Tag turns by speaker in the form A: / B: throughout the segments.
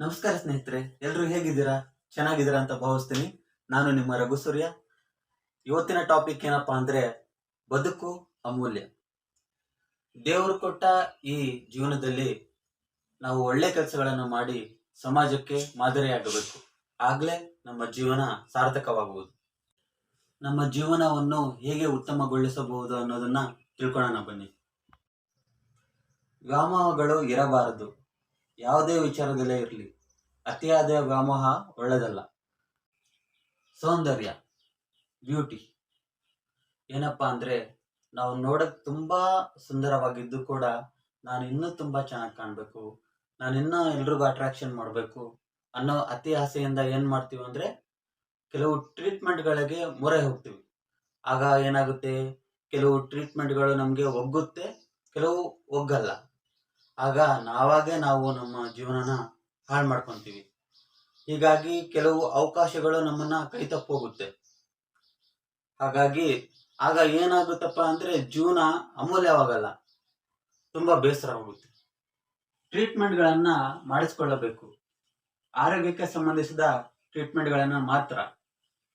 A: ನಮಸ್ಕಾರ ಸ್ನೇಹಿತರೆ, ಎಲ್ಲರೂ ಹೇಗಿದ್ದೀರಾ? ಚೆನ್ನಾಗಿದ್ದೀರಾ ಅಂತ ಭಾವಿಸ್ತೀನಿ. ನಾನು ನಿಮ್ಮ ರಘು ಸೂರ್ಯ. ಇವತ್ತಿನ ಟಾಪಿಕ್ ಏನಪ್ಪಾ ಅಂದ್ರೆ ಬದುಕು ಅಮೂಲ್ಯ. ದೇವರು ಕೊಟ್ಟ ಈ ಜೀವನದಲ್ಲಿ ನಾವು ಒಳ್ಳೆ ಕೆಲಸಗಳನ್ನು ಮಾಡಿ ಸಮಾಜಕ್ಕೆ ಮಾದರಿಯಾಗಬೇಕು. ಆಗ್ಲೇ ನಮ್ಮ ಜೀವನ ಸಾರ್ಥಕವಾಗುವುದು. ನಮ್ಮ ಜೀವನವನ್ನು ಹೇಗೆ ಉತ್ತಮಗೊಳಿಸಬಹುದು ಅನ್ನೋದನ್ನ ತಿಳ್ಕೊಳ್ಳೋಣ ಬನ್ನಿ. ವ್ಯಾಮೋಹಗಳು ಇರಬಾರದು. ಯಾವುದೇ ವಿಚಾರದಲ್ಲೇ ಇರಲಿ, ಅತಿಯಾದ ವ್ಯಾಮೋಹ ಒಳ್ಳೆಯದಲ್ಲ. ಸೌಂದರ್ಯ, ಬ್ಯೂಟಿ ಏನಪ್ಪಾ ಅಂದ್ರೆ ನಾವು ನೋಡಕ್ ತುಂಬಾ ಸುಂದರವಾಗಿದ್ದು ಕೂಡ ನಾನು ಇನ್ನೂ ತುಂಬಾ ಚೆನ್ನಾಗಿ ಕಾಣ್ಬೇಕು, ನಾನು ಇನ್ನೂ ಎಲ್ರಿಗೂ ಅಟ್ರಾಕ್ಷನ್ ಮಾಡಬೇಕು ಅನ್ನೋ ಅತಿ ಆಸೆಯಿಂದ ಏನ್ ಮಾಡ್ತೀವಿ ಅಂದ್ರೆ ಕೆಲವು ಟ್ರೀಟ್ಮೆಂಟ್ಗಳಿಗೆ ಮೊರೆ ಹೋಗ್ತೀವಿ. ಆಗ ಏನಾಗುತ್ತೆ, ಕೆಲವು ಟ್ರೀಟ್ಮೆಂಟ್ಗಳು ನಮ್ಗೆ ಒಗ್ಗುತ್ತೆ, ಕೆಲವು ಒಗ್ಗಲ್ಲ. ಆಗ ನಾವು ನಮ್ಮ ಜೀವನನ ಹಾಳು ಮಾಡ್ಕೊಂತೀವಿ. ಹೀಗಾಗಿ ಕೆಲವು ಅವಕಾಶಗಳು ನಮ್ಮನ್ನ ಕೈ ತಪ್ಪೋಗುತ್ತೆ. ಹಾಗಾಗಿ ಆಗ ಏನಾಗುತ್ತಪ್ಪ ಅಂದ್ರೆ ಜೀವನ ಅಮೂಲ್ಯವಾಗಲ್ಲ, ತುಂಬಾ ಬೇಸರ ಹೋಗುತ್ತೆ. ಟ್ರೀಟ್ಮೆಂಟ್ಗಳನ್ನ ಮಾಡಿಸ್ಕೊಳ್ಳಬೇಕು. ಆರೋಗ್ಯಕ್ಕೆ ಸಂಬಂಧಿಸಿದ ಟ್ರೀಟ್ಮೆಂಟ್ಗಳನ್ನ ಮಾತ್ರ,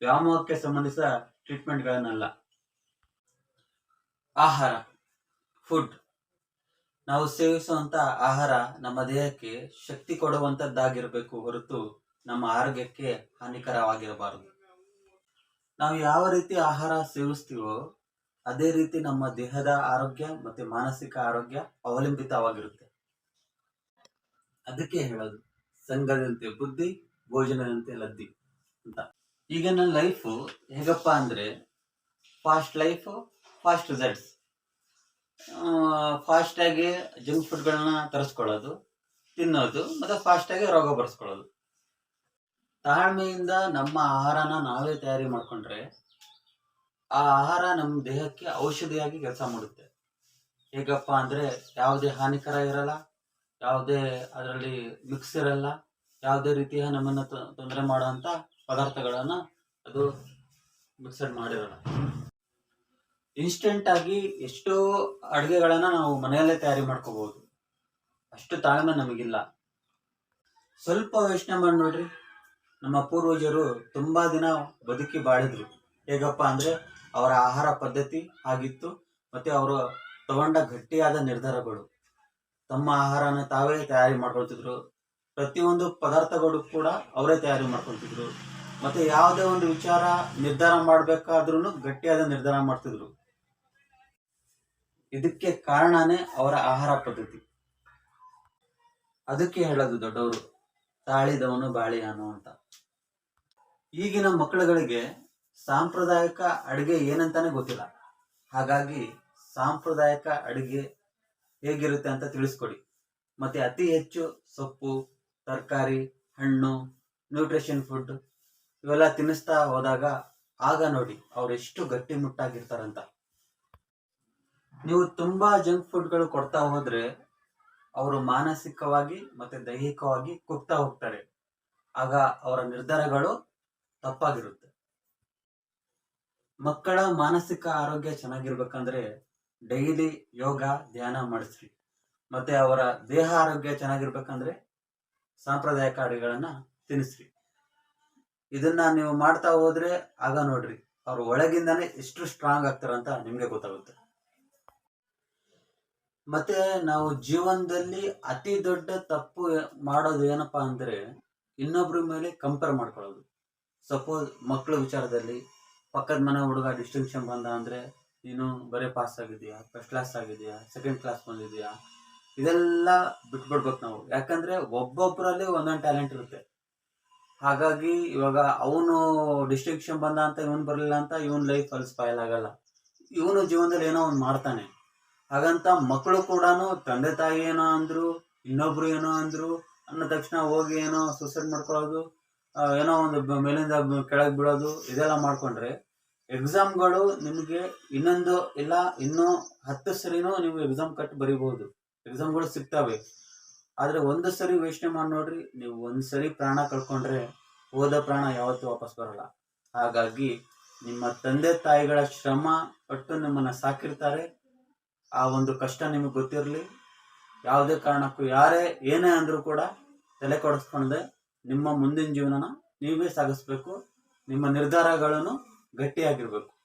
A: ವ್ಯಾಮೋಹಕ್ಕೆ ಸಂಬಂಧಿಸಿದ ಟ್ರೀಟ್ಮೆಂಟ್ಗಳನ್ನಲ್ಲ. ಆಹಾರ, ಫುಡ್, ನಾವು ಸೇವಿಸುವಂತ ಆಹಾರ ನಮ್ಮ ದೇಹಕ್ಕೆ ಶಕ್ತಿ ಕೊಡುವಂತದ್ದಾಗಿರ್ಬೇಕು ಹೊರತು ನಮ್ಮ ಆರೋಗ್ಯಕ್ಕೆ ಹಾನಿಕರವಾಗಿರಬಾರದು. ನಾವು ಯಾವ ರೀತಿ ಆಹಾರ ಸೇವಿಸ್ತೀವೋ ಅದೇ ರೀತಿ ನಮ್ಮ ದೇಹದ ಆರೋಗ್ಯ ಮತ್ತೆ ಮಾನಸಿಕ ಆರೋಗ್ಯ ಅವಲಂಬಿತವಾಗಿರುತ್ತೆ. ಅದಕ್ಕೆ ಹೇಳೋದು, ಸಂಘದಂತೆ ಬುದ್ಧಿ, ಭೋಜನದಂತೆ ಲದ್ದಿ ಅಂತ. ಈಗ ನನ್ನ ಲೈಫು ಹೇಗಪ್ಪ ಅಂದ್ರೆ fast life, fast results. Fast ಆಗಿ ಜಂಕ್ ಫುಡ್ಗಳನ್ನ ತರಿಸ್ಕೊಳ್ಳೋದು, ತಿನ್ನೋದು, ಮತ್ತೆ ಫಾಸ್ಟ್ ಆಗಿ ರೋಗ ಬರ್ಸ್ಕೊಳ್ಳೋದು. ತಾಳ್ಮೆಯಿಂದ ನಮ್ಮ ಆಹಾರನ ನಾವೇ ತಯಾರಿ ಮಾಡ್ಕೊಂಡ್ರೆ ಆ ಆಹಾರ ನಮ್ಮ ದೇಹಕ್ಕೆ ಔಷಧಿಯಾಗಿ ಕೆಲಸ ಮಾಡುತ್ತೆ. ಹೇಗಪ್ಪ ಅಂದ್ರೆ ಯಾವುದೇ ಹಾನಿಕರ ಇರಲ್ಲ, ಯಾವುದೇ ಅದರಲ್ಲಿ ಮಿಕ್ಸ್ ಇರಲ್ಲ, ಯಾವುದೇ ರೀತಿಯ ನಮ್ಮನ್ನ ತೊಂದರೆ ಮಾಡುವಂತ ಪದಾರ್ಥಗಳನ್ನ ಅದು ಮಿಕ್ಸಡ್ ಮಾಡಿರಲ್ಲ. ಇನ್ಸ್ಟೆಂಟ್ ಆಗಿ ಎಷ್ಟೋ ಅಡುಗೆಗಳನ್ನ ನಾವು ಮನೆಯಲ್ಲೇ ತಯಾರಿ ಮಾಡ್ಕೋಬಹುದು. ಅಷ್ಟು ತಾಳ್ಮೆ ನಮಗಿಲ್ಲ. ಸ್ವಲ್ಪ ಯೋಚನೆ ಮಾಡಿ ನೋಡ್ರಿ, ನಮ್ಮ ಪೂರ್ವಜರು ತುಂಬಾ ದಿನ ಬದುಕಿ ಬಾಳಿದ್ರು. ಹೇಗಪ್ಪ ಅಂದ್ರೆ ಅವರ ಆಹಾರ ಪದ್ಧತಿ ಆಗಿತ್ತು, ಮತ್ತೆ ಅವರು ತಗೊಂಡ ಗಟ್ಟಿಯಾದ ನಿರ್ಧಾರಗಳು. ತಮ್ಮ ಆಹಾರನ ತಾವೇ ತಯಾರಿ ಮಾಡ್ಕೊಳ್ತಿದ್ರು. ಪ್ರತಿಯೊಂದು ಪದಾರ್ಥಗಳು ಕೂಡ ಅವರೇ ತಯಾರಿ ಮಾಡ್ಕೊಳ್ತಿದ್ರು. ಮತ್ತೆ ಯಾವುದೇ ಒಂದು ವಿಚಾರ ನಿರ್ಧಾರ ಮಾಡ್ಬೇಕಾದ್ರೂ ಗಟ್ಟಿಯಾದ ನಿರ್ಧಾರ ಮಾಡ್ತಿದ್ರು. ಇದಕ್ಕೆ ಕಾರಣನೇ ಅವರ ಆಹಾರ ಪದ್ಧತಿ. ಅದಕ್ಕೆ ಹೇಳೋದು ದೊಡ್ಡವರು, ತಾಳಿದವನು ಬಾಳಿಯಾನು ಅಂತ. ಈಗಿನ ಮಕ್ಕಳುಗಳಿಗೆ ಸಾಂಪ್ರದಾಯಿಕ ಅಡುಗೆ ಏನಂತಾನೆ ಗೊತ್ತಿಲ್ಲ. ಹಾಗಾಗಿ ಸಾಂಪ್ರದಾಯಿಕ ಅಡುಗೆ ಹೇಗಿರುತ್ತೆ ಅಂತ ತಿಳಿಸ್ಕೊಡಿ. ಮತ್ತೆ ಅತಿ ಹೆಚ್ಚು ಸೊಪ್ಪು, ತರಕಾರಿ, ಹಣ್ಣು, ನ್ಯೂಟ್ರಿಷನ್ ಫುಡ್ ಇವೆಲ್ಲ ತಿನ್ನಿಸ್ತಾ ಹೋದಾಗ ಆಗ ನೋಡಿ ಅವ್ರು ಎಷ್ಟು ಗಟ್ಟಿ ಮುಟ್ಟಾಗಿರ್ತಾರಂತ. ನೀವು ತುಂಬಾ ಜಂಕ್ ಫುಡ್ಗಳು ಕೊಡ್ತಾ ಹೋದ್ರೆ ಅವರು ಮಾನಸಿಕವಾಗಿ ಮತ್ತೆ ದೈಹಿಕವಾಗಿ ಕುಗ್ತಾ ಹೋಗ್ತಾರೆ. ಆಗ ಅವರ ನಿರ್ಧಾರಗಳು ತಪ್ಪಾಗಿರುತ್ತೆ. ಮಕ್ಕಳ ಮಾನಸಿಕ ಆರೋಗ್ಯ ಚೆನ್ನಾಗಿರ್ಬೇಕಂದ್ರೆ ಡೈಲಿ ಯೋಗ, ಧ್ಯಾನ ಮಾಡಿಸ್ರಿ. ಮತ್ತೆ ಅವರ ದೇಹ ಆರೋಗ್ಯ ಚೆನ್ನಾಗಿರ್ಬೇಕಂದ್ರೆ ಸಾಂಪ್ರದಾಯಿಕ ಅಡುಗೆಗಳನ್ನ ತಿನ್ನಿಸ್ರಿ. ಇದನ್ನ ನೀವು ಮಾಡ್ತಾ ಹೋದ್ರೆ ಆಗ ನೋಡ್ರಿ ಅವ್ರ ಒಳಗಿಂದಾನೆ ಎಷ್ಟು ಸ್ಟ್ರಾಂಗ್ ಆಗ್ತಾರಂತ ನಿಮ್ಗೆ ಗೊತ್ತಾಗುತ್ತೆ. ಮತ್ತೆ ನಾವು ಜೀವನದಲ್ಲಿ ಅತಿ ದೊಡ್ಡ ತಪ್ಪು ಮಾಡೋದು ಏನಪ್ಪಾ ಅಂದ್ರೆ ಇನ್ನೊಬ್ರ ಮೇಲೆ ಕಂಪೇರ್ ಮಾಡ್ಕೊಳ್ಳೋದು. ಸಪೋಸ್ ಮಕ್ಕಳ ವಿಚಾರದಲ್ಲಿ ಪಕ್ಕದ ಮನೆ ಹುಡುಗ ಡಿಸ್ಟಿಂಕ್ಷನ್ ಬಂದ ಅಂದ್ರೆ ನೀನು ಬರೀ ಪಾಸ್ ಆಗಿದೆಯಾ, ಫಸ್ಟ್ ಕ್ಲಾಸ್ ಆಗಿದೆಯಾ, ಸೆಕೆಂಡ್ ಕ್ಲಾಸ್ ಬಂದಿದೆಯಾ, ಇದೆಲ್ಲ ಬಿಟ್ಬಿಡ್ಬೇಕು ನಾವು. ಯಾಕಂದ್ರೆ ಒಬ್ಬೊಬ್ಬರಲ್ಲಿ ಒಂದೊಂದು ಟ್ಯಾಲೆಂಟ್ ಇರುತ್ತೆ. ಹಾಗಾಗಿ ಇವಾಗ ಅವನು ಡಿಸ್ಟಿಂಕ್ಷನ್ ಬಂದ ಅಂತ ಇವನ್ ಬರಲಿಲ್ಲ ಅಂತ ಇವನ್ ಲೈಫ್ ಅಲ್ಲಿ ಸ್ಪಾಯ್ಲ್ ಆಗಲ್ಲ. ಇವನು ಜೀವನದಲ್ಲಿ ಏನೋ ಒಂದು ಮಾಡ್ತಾನೆ. ಹಾಗಂತ ಮಕ್ಕಳು ಕೂಡ ತಂದೆ ತಾಯಿ ಏನೋ ಅಂದ್ರು, ಇನ್ನೊಬ್ರು ಏನೋ ಅಂದ್ರು ಅನ್ನೋ ತಕ್ಷಣ ಹೋಗಿ ಏನೋ ಸೂಸೈಡ್ ಮಾಡ್ಕೊಳ್ಳೋದು, ಏನೋ ಒಂದು ಮೇಲಿಂದ ಕೆಳಗೆ ಬೀಳೋದು, ಇದೆಲ್ಲ ಮಾಡ್ಕೊಂಡ್ರೆ ಎಕ್ಸಾಮ್ಗಳು ನಿಮಗೆ ಇನ್ನೊಂದು ಇಲ್ಲ ಇನ್ನೂ 10 ಸರಿನೂ ನೀವು ಎಕ್ಸಾಮ್ ಕಟ್ ಬರೀಬಹುದು. ಎಕ್ಸಾಮ್ಗಳು ಸಿಗ್ತವೆ. ಆದ್ರೆ ಒಂದು ಸರಿ ಯೋಚನೆ ಮಾಡಿ ನೋಡ್ರಿ, ನೀವು ಒಂದ್ ಸರಿ ಪ್ರಾಣ ಕಳ್ಕೊಂಡ್ರೆ ಹೋದ ಪ್ರಾಣ ಯಾವತ್ತೂ ವಾಪಸ್ ಬರಲ್ಲ. ಹಾಗಾಗಿ ನಿಮ್ಮ ತಂದೆ ತಾಯಿಗಳ ಶ್ರಮ ಪಟ್ಟು ನಿಮ್ಮನ್ನ ಸಾಕಿರ್ತಾರೆ. ಆ ಒಂದು ಕಷ್ಟ ನಿಮಗೆ ಗೊತ್ತಿರಲಿ. ಯಾವುದೇ ಕಾರಣಕ್ಕೂ ಯಾರೇ ಏನೇ ಅಂದ್ರೂ ಕೂಡ ತಲೆ ಕೊಡಿಸ್ಕೊಂಡೆ ನಿಮ್ಮ ಮುಂದಿನ ಜೀವನನ ನೀವೇ ಸಾಗಿಸ್ಬೇಕು. ನಿಮ್ಮ ನಿರ್ಧಾರಗಳನ್ನು ಗಟ್ಟಿಯಾಗಿರ್ಬೇಕು.